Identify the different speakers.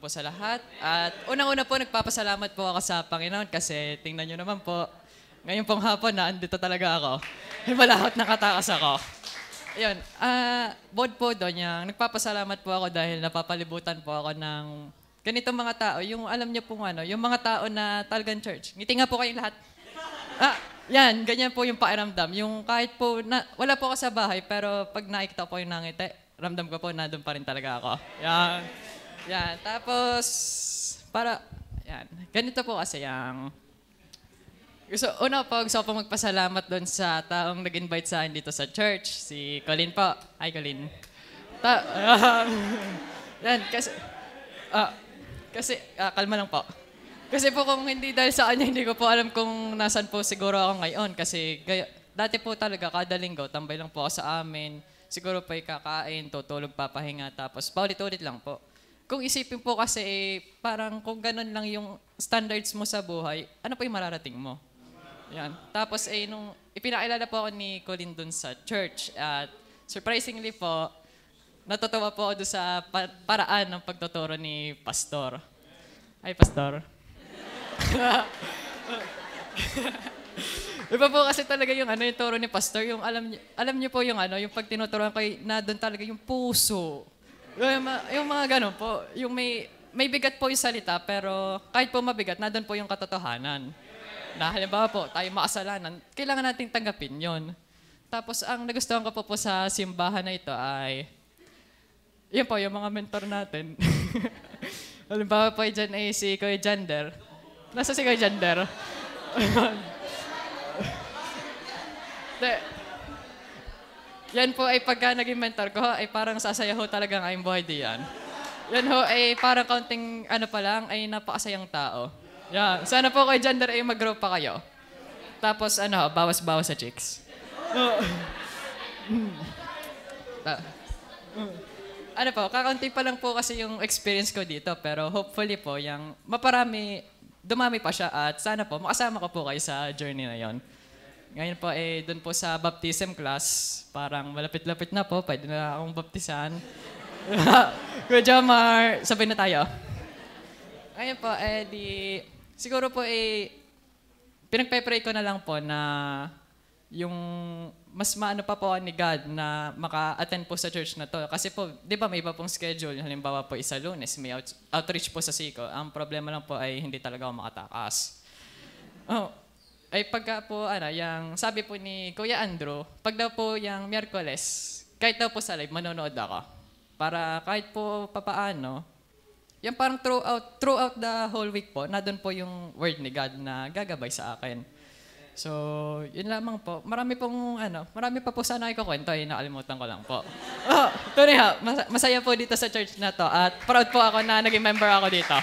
Speaker 1: po sa lahat. At unang-una po, nagpapasalamat po ako sa Panginoon kasi tingnan nyo naman po, ngayon pong hapon na andito talaga ako. Malahot nakatakas ako. Ayun, bukod po doon, nagpapasalamat po ako dahil napapalibutan po ako ng ganitong mga tao. Yung alam niyo pong yung mga tao na talagang church. Ngiti nga po kayong lahat. Yan, ganyan po yung pakiramdam. Yung kahit po, wala po ako sa bahay, pero pag nakikita po yung nangiti, ramdam ko po, nandun pa rin talaga ako. Yan. Yan. Tapos, ganito po kasi yung... Una po, gusto po magpasalamat doon sa taong nag-invite sa akin dito sa church. Si Colin po. Hi, Colin. Yan, kalma lang po. Kasi po kung hindi dahil sa kanya, hindi ko po alam kung nasan po siguro ako ngayon. Kasi dati po talaga, kada linggo, tambay lang po ako sa amin. Siguro po kakain, tutulog, papahinga, tapos paulit-ulit lang po. Kung isipin po kasi, parang kung ganun lang yung standards mo sa buhay, ano po yung mararating mo? Yan. Tapos nung ipinakilala po ako ni Colin dun sa church at surprisingly po, natutuwa po ako dun sa paraan ng pagtuturo ni Pastor. Hi, Pastor. Iba po kasi talaga yung yung turo ni Pastor, yung alam niyo po yung yung pag tinuturuan kayo na doon talaga yung puso. Yung mga ganun po, yung may bigat po yung salita pero kahit po mabigat, na doon po yung katotohanan. Na halimbawa po, tayo makasalanan, kailangan nating tanggapin yon. Tapos ang nagustuhan ko po sa simbahan na ito ay, yun po, yung mga mentor natin. Halimbawa po dyan ay si Kuya Jander. Nasa si Kuya Jander? Yan po ay pagka naging mentor ko, ay parang sasaya ho talaga ang aking buhay diyan. Yan ho ay parang kaunting pa lang, ay napakasayang tao. Yeah. Sana po kay Jander ay mag-grow pa kayo. Tapos bawas-bawas sa chicks. Kakaunti pa lang po kasi yung experience ko dito. Pero hopefully po, dumami pa siya at sana po, makasama ko po kayo sa journey na yon. Ngayon po, dun po sa baptism class, parang malapit-lapit na po, pwede na akong baptisan. Kuya Jomar, sabay na tayo. Ngayon po, siguro po pinagpe-pray ko na lang po na yung mas maano pa po ni God na maka-attend po sa church na to. Kasi po, di ba may iba pong schedule. Halimbawa po isa Lunes, may outreach po sa Siko. Ang problema lang po ay hindi talaga ako makatakas. Ay pagka po, yung sabi po ni Kuya Andrew, pag daw po yung Miyerkules, kahit daw po sa live, manonood ako. Para kahit po papaano, yung parang throughout the whole week po, na doon po yung word ni God na gagabay sa akin. So, yun lamang po. Marami pa po sana ikukwento, nakalimutan ko lang po. Tunay ha, masaya po dito sa church na to at proud po ako na naging member ako dito.